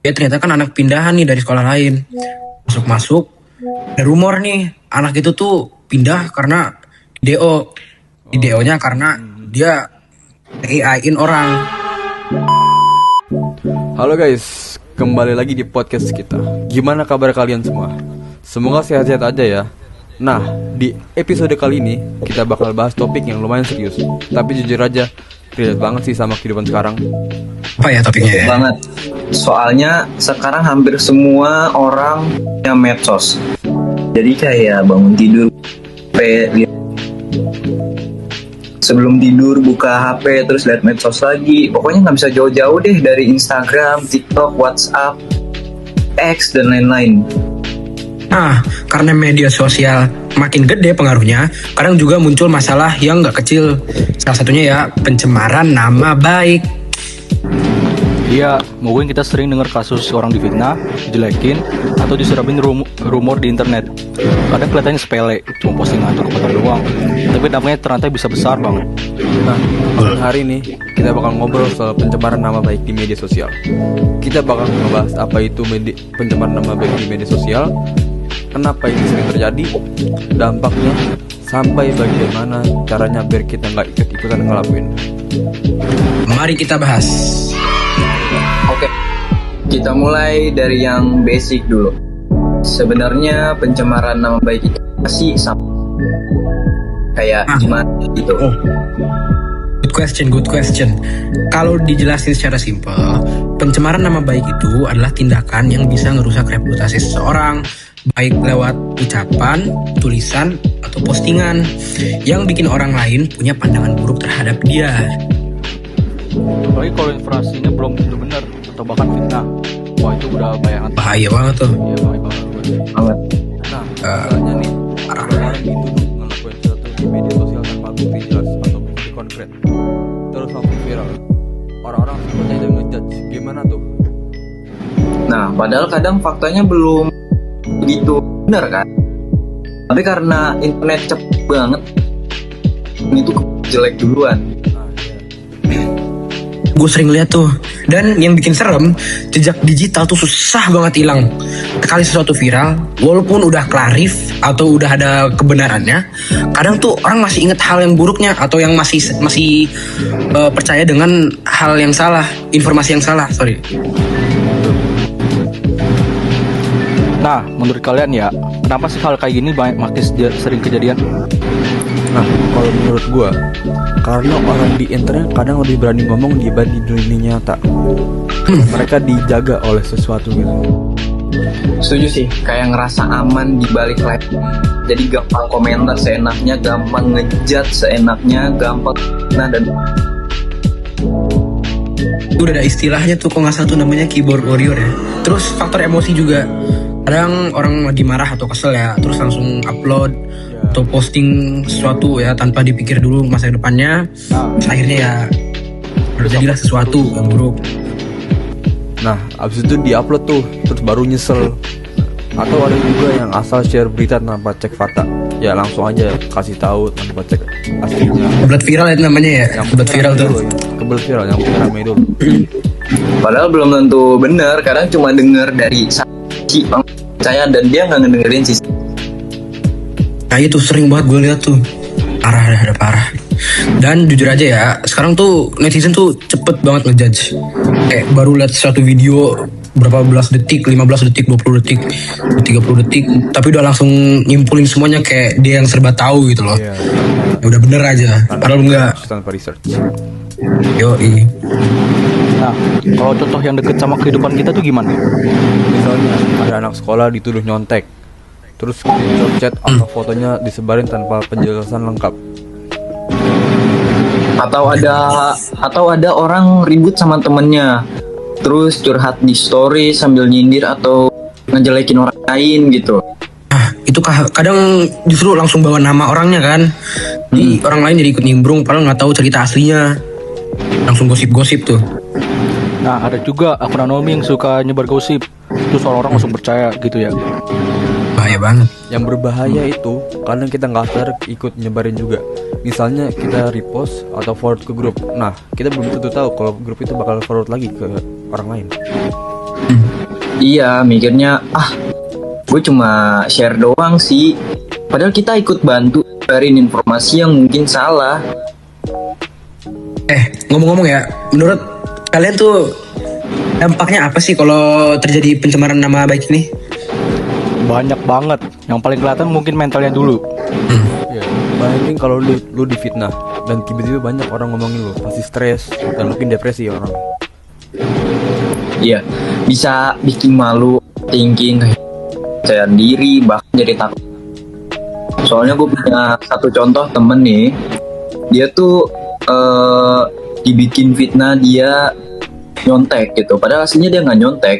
Dia ternyata kan anak pindahan nih dari sekolah lain. Masuk-masuk, ada rumor nih, anak itu tuh pindah karena DO. Di DO-nya karena dia AI-in orang. Halo guys, kembali lagi di podcast kita. Gimana kabar kalian semua? Semoga sehat-sehat aja ya. Nah, di episode kali ini kita bakal bahas topik yang lumayan serius. Tapi jujur aja, relate banget sih sama kehidupan sekarang. Apa ya topiknya ya? Banget. Soalnya sekarang hampir semua orang punya medsos. Jadi kayak bangun tidur sebelum tidur buka HP terus lihat medsos lagi. Pokoknya nggak bisa jauh-jauh deh dari Instagram, TikTok, WhatsApp, X dan lain-lain. Nah, karena media sosial makin gede pengaruhnya, kadang juga muncul masalah yang nggak kecil. Salah satunya ya pencemaran nama baik. Iya, mungkin kita sering dengar kasus orang difitnah, dijelekin, atau diserapin rumor di internet. Kadang kelihatannya sepele, cuma postingan atau komentar doang. Tapi dampaknya ternyata bisa besar banget. Nah, hari ini kita bakal ngobrol soal pencemaran nama baik di media sosial. Kita bakal ngebahas apa itu pencemaran nama baik di media sosial, kenapa ini sering terjadi, dampaknya, sampai bagaimana caranya biar kita nggak ikut-ikutan ngelakuin. Mari kita bahas. Oke, kita mulai dari yang basic dulu. Sebenarnya pencemaran nama baik itu masih sama kayak gimana gitu. Good question. Kalau dijelasin secara simpel, pencemaran nama baik itu adalah tindakan yang bisa ngerusak reputasi seseorang, baik lewat ucapan, tulisan, atau postingan yang bikin orang lain punya pandangan buruk terhadap dia. Apalagi kalau informasinya belum tentu benar atau bahkan fitnah. Wah, itu udah Bahaya banget tuh. Iya, bahaya banget. Banget. Nah, misalnya nih, orang dituduh ngelakuin sesuatu di media sosial tanpa bukti jelas atau bukti konkret, terus langsung viral. Orang-orang seperti ada ngejudge, gimana tuh? Nah, padahal kadang faktanya belum begitu benar kan. Tapi karena internet cepet banget, itu jelek duluan. Gue sering lihat tuh. Dan yang bikin serem, jejak digital tuh susah banget hilang. Sekali sesuatu viral, walaupun udah klarif atau udah ada kebenarannya, kadang tuh orang masih inget hal yang buruknya atau yang masih percaya dengan hal yang salah, informasi yang salah. Nah, menurut kalian ya, kenapa sih hal kayak gini makin sering kejadian? Nah, kalau menurut gua, karena orang di internet kadang lebih berani ngomong dibanding dunia nyata. Mereka dijaga oleh sesuatu gitu. Setuju sih, kayak ngerasa aman di balik layar. Jadi gampang komentar seenaknya, gampang ngejat seenaknya, gampang dan Udah ada istilahnya tuh, kok nggak salah tuh namanya keyboard warrior ya. Terus faktor emosi juga. Kadang orang lagi marah atau kesel ya, terus langsung upload atau posting sesuatu ya tanpa dipikir dulu masa depannya. Akhirnya ya terjadilah sesuatu yang buruk. Nah, abis itu diupload tuh, terus baru nyesel. Atau ada juga yang asal share berita tanpa cek fakta. Ya langsung aja kasih tahu tanpa cek aslinya. Kebelet viral itu namanya ya. Kebelet viral tuh. Kebelet viral yang rame dulu. padahal belum tentu benar. Kadang cuma denger dari si percaya dan dia nggak ngedengerin sih. Nah itu sering banget gue lihat tuh. Ada parah. Dan jujur aja ya, sekarang tuh netizen tuh cepet banget ngejudge. Kayak baru lihat suatu video berapa belas detik, 15 detik, 20 detik, 30 detik, tapi udah langsung nyimpulin semuanya kayak dia yang serba tahu gitu loh. Iya. Ya udah bener aja, padahal enggak. Tanpa research. Yoi. Nah, kalau contoh yang deket sama kehidupan kita tuh gimana? Misalnya ada anak sekolah dituduh nyontek, terus screenshot chat atau fotonya disebarin tanpa penjelasan lengkap. Atau ada orang ribut sama temennya, terus curhat di story sambil nyindir atau ngejelekin orang lain gitu. Nah itu kadang justru langsung bawa nama orangnya kan. Jadi orang lain jadi ikut nimbrung padahal nggak tahu cerita aslinya. Langsung gosip-gosip tuh. Nah, ada juga akun anonim yang suka nyebar gosip, terus orang-orang langsung percaya gitu ya. Bahaya banget. Yang berbahaya itu kadang kita nggak sadar ikut nyebarin juga. Misalnya kita repost atau forward ke grup. Nah, kita belum tentu tahu kalau grup itu bakal forward lagi ke orang lain. Iya, mikirnya gue cuma share doang sih. Padahal kita ikut bantu nyebarin informasi yang mungkin salah. Ngomong-ngomong ya, menurut kalian tuh dampaknya apa sih kalau terjadi pencemaran nama baik ini? Banyak banget. Yang paling kelihatan mungkin mentalnya dulu. Ya, bayangin kalau lu difitnah dan tiba-tiba banyak orang ngomongin lu, pasti stres dan mungkin depresi orang. Iya, bisa bikin malu, thinking, percaya diri, bahkan jadi takut. Soalnya gue punya satu contoh temen nih, dia tuh dibikin fitnah dia nyontek gitu, padahal aslinya dia nggak nyontek.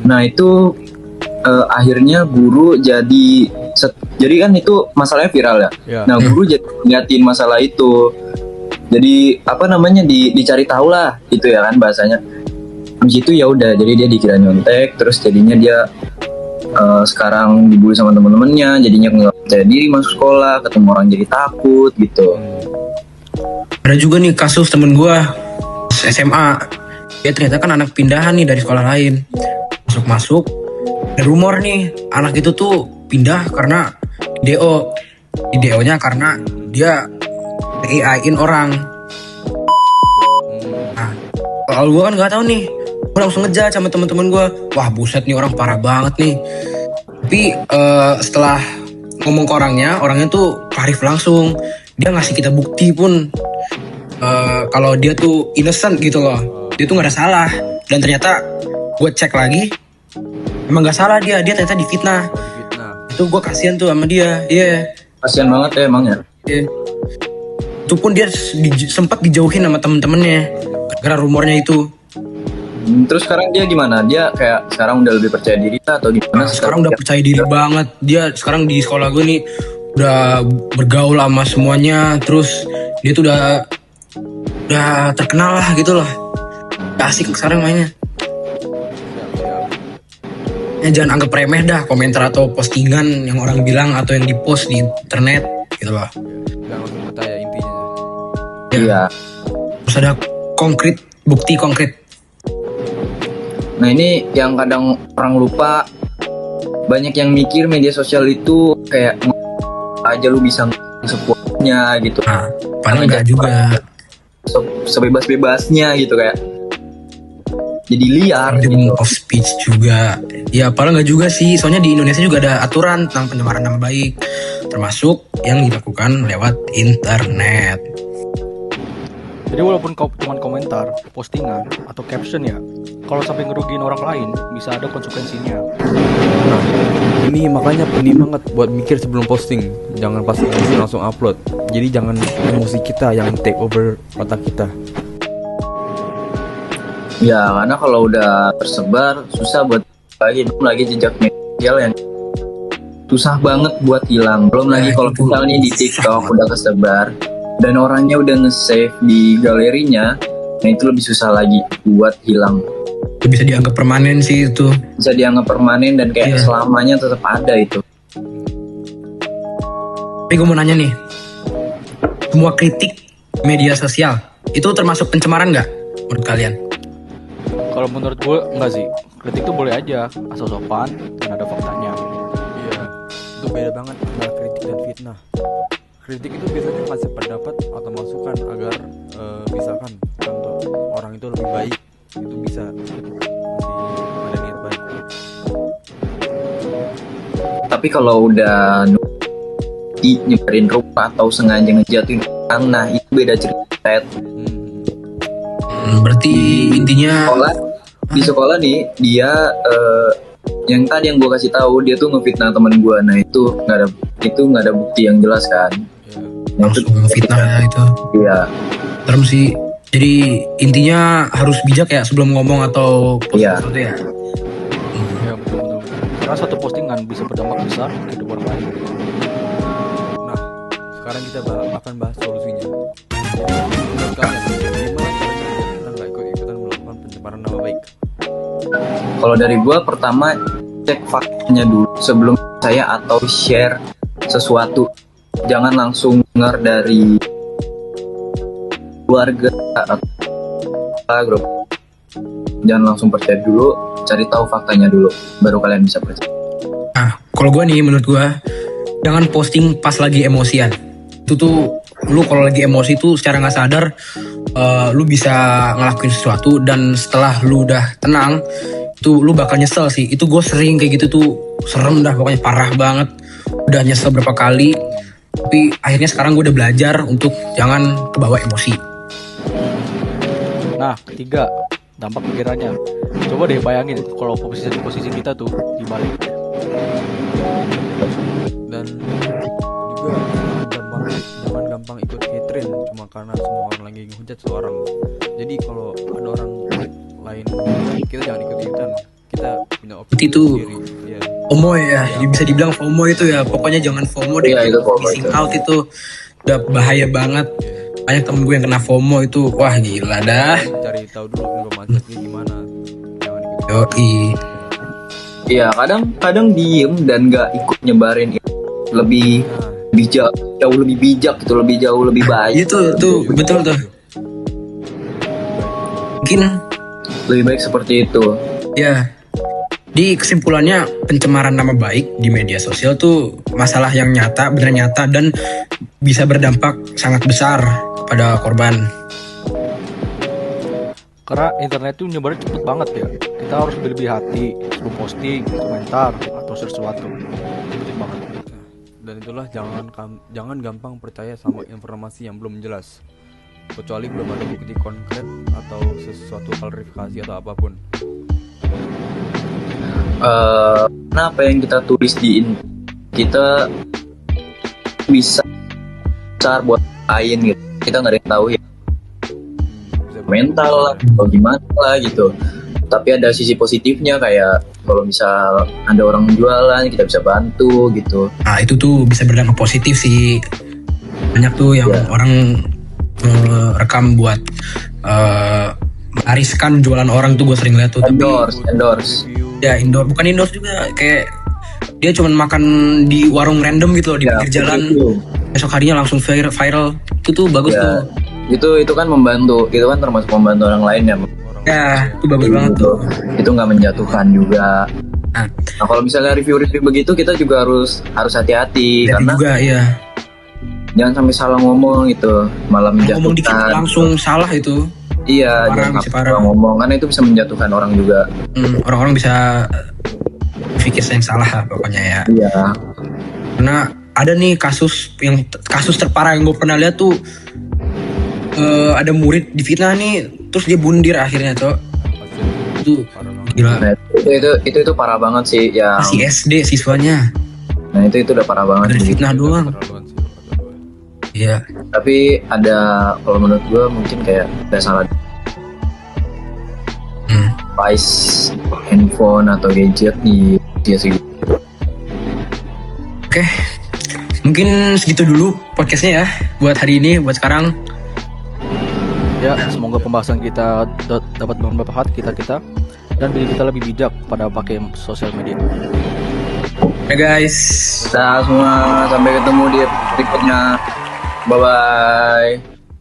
Nah itu akhirnya guru jadi kan itu masalahnya viral ya. Ya. Nah guru jadi ngeliatin masalah itu, jadi apa namanya dicari tahu lah gitu ya kan bahasanya. Habis itu ya udah, jadi dia dikira nyontek, terus jadinya dia sekarang dibully sama temen-temennya, jadinya nggak percaya diri masuk sekolah, ketemu orang jadi takut gitu. Ada juga nih kasus temen gue SMA, dia ternyata kan anak pindahan nih dari sekolah lain. Masuk, ada rumor nih anak itu tuh pindah karena DO. Di DO-nya karena dia AI-in orang. Nah, kalau gue kan nggak tahu nih, gue langsung ngejudge sama teman-teman gue. Wah buset nih orang parah banget nih. Tapi setelah ngomong ke orangnya tuh Arif langsung. Dia ngasih kita bukti pun kalau dia tuh innocent gitu loh. Dia tuh nggak ada salah. Dan ternyata gue cek lagi, emang nggak salah dia ternyata difitnah. Itu gue kasihan tuh sama dia. Iya. Kasian banget ya emang ya. Yeah. Itu pun dia sempat dijauhin sama temen-temennya gara-gara rumornya itu. Terus sekarang dia gimana? Dia kayak sekarang udah lebih percaya diri atau gimana? Nah, sekarang udah percaya diri banget. Dia sekarang di sekolah gue nih udah bergaul sama semuanya. Terus dia tuh udah terkenal lah gitu loh. Udah asik sekarang mainnya. Ya, jangan anggap remeh dah komentar atau postingan yang orang bilang atau yang dipost di internet gitu loh. Jangan langsung percaya intinya. Iya. Terus ada bukti konkret. Nah ini yang kadang orang lupa, banyak yang mikir media sosial itu kayak aja lu bisa sepuasnya gitu. Nah, padahal enggak juga. Sebebas-bebasnya gitu kayak. Jadi liar Freedom gitu. of speech juga. Ya padahal nggak juga sih. Soalnya di Indonesia juga ada aturan tentang pencemaran nama baik, termasuk yang dilakukan lewat internet. Jadi walaupun kau cuma komentar, postingan, atau caption ya, kalau sampai ngerugiin orang lain, bisa ada konsekuensinya. Nah, ini makanya penting banget buat mikir sebelum posting. Jangan pas posting langsung upload. Jadi jangan emosi kita yang take over otak kita. Ya karena kalau udah tersebar susah buat lagi jejak sosial yang susah banget buat hilang. Belum lagi kalau misalnya di TikTok udah kesebar dan orangnya udah nge-save di galerinya, nah itu lebih susah lagi buat hilang. Bisa dianggap permanen sih itu. Bisa dianggap permanen dan kayak selamanya tetap ada itu. Tapi gue mau nanya nih, semua kritik media sosial itu termasuk pencemaran nggak menurut kalian? Kalau menurut gue enggak sih. Kritik tuh boleh aja, asal sopan dan ada faktanya. Iya, itu beda banget antara kritik dan fitnah. Kritik itu biasanya kasih pendapat atau masukan agar misalkan contoh orang itu lebih baik, itu bisa masih ada niat baik. Tapi kalau udah nyebarin rupa atau sengaja ngejatuhin orang, nah itu beda cerita. Berarti intinya Di sekolah nih dia yang tadi yang gue kasih tahu dia tuh ngefitnah teman gue. Nah itu nggak ada bukti yang jelas kan. langsung fitnah ya itu. Iya. Serem sih. Jadi intinya harus bijak ya sebelum ngomong atau post Iya. sesuatu ya. Ya betul-betul. Karena satu postingan bisa berdampak besar ke hidup orang lain. Nah, sekarang kita akan bahas solusinya. Menurut kalian, gimana caranya kita nggak ikut-ikutan melakukan pencemaran nama baik? Kalau dari gue pertama cek faktanya dulu sebelum saya atau share sesuatu. Jangan langsung dengar dari keluarga atau grup. Jangan langsung percaya dulu. cari tahu faktanya dulu, baru kalian bisa percaya. Nah, kalau gue nih, menurut gue, jangan posting pas lagi emosian. Itu tuh, lu kalau lagi emosi tuh secara nggak sadar, lu bisa ngelakuin sesuatu, dan setelah lu udah tenang, tuh lu bakal nyesel sih. Itu gue sering kayak gitu tuh, serem dah, pokoknya parah banget. Udah nyesel berapa kali, tapi akhirnya sekarang gue udah belajar untuk jangan kebawa emosi. Nah, ketiga, dampak pikirannya. Coba deh bayangin kalau posisi kita tuh dibalik. Dan juga jangan gampang ikut hatred cuma karena semua orang lagi ngehujat seorang. Jadi kalau ada orang lain, kita jangan ikut-ikutan. Kita punya opsi Itu sendiri. Ya. FOMO ya, bisa dibilang FOMO itu ya. Pokoknya jangan FOMO deh. Iya, itu FOMO Missing itu. out itu udah bahaya banget. Banyak temen gue yang kena FOMO itu, wah gila dah. Cari tahu dulu informasinya gimana. Jangan ikut. Yoi. Iya, kadang diem dan nggak ikut nyebarin itu. Lebih bijak, jauh lebih bijak gitu, lebih baik. Itu betul tuh. Mungkin Lebih baik seperti itu. ya, di kesimpulannya pencemaran nama baik di media sosial tuh masalah yang nyata, benar nyata, dan bisa berdampak sangat besar pada korban. Karena internet tuh nyebarnya cepet banget ya. Kita harus berlebih hati sebelum posting, komentar, atau sesuatu. Penting banget. Dan itulah jangan gampang percaya sama informasi yang belum jelas, kecuali belum ada bukti konkret atau sesuatu klarifikasi atau apapun. Nah, apa yang kita tulis di kita bisa besar buat lain gitu. Kita nggak ada yang tahu ya, mental lah atau gimana lah gitu. Tapi ada sisi positifnya, kayak kalau misal ada orang jualan kita bisa bantu gitu. Nah itu tuh bisa berdampak positif sih. Banyak tuh yang orang rekam buat melariskan jualan orang tuh, gue sering lihat tuh. Endorse. Ya bukan endorse juga, kayak dia cuman makan di warung random gitu loh, di pinggir jalan. Besok harinya langsung viral. Itu tuh bagus Ya, tuh. itu kan membantu, itu kan termasuk membantu orang lain ya. Ya itu bagus banget tuh. Itu nggak menjatuhkan juga. Nah, Nah, kalau misalnya review begitu, kita juga harus hati-hati, jadi karena juga ya, jangan sampai salah ngomong gitu, malah ngomong dikit menjatuhkan. langsung salah itu. Iya, Parah, jangan bisa sampai parah. salah ngomong, karena itu bisa menjatuhkan orang juga. Orang-orang bisa pikir yang salah lah pokoknya ya. Iya. Karena ada nih kasus terparah yang gue pernah lihat tuh, ada murid difitnah nih, terus dia bundir akhirnya, Cok. Itu gila. Nah, itu parah banget sih ya. Masih SD siswanya, Nah, itu udah parah banget dari sih. fitnah doang. Keterlaluan sih kata gue. Iya. Tapi ada, kalau menurut gue mungkin kayak ada salah device, handphone atau gadget di dia sih. Oke, mungkin segitu dulu podcastnya ya buat hari ini, buat sekarang. Ya, semoga pembahasan kita dapat bermanfaat kita dan bikin kita lebih bijak pada pakai sosial media. Ya guys. Kita semua sampai ketemu di berikutnya. Bye bye.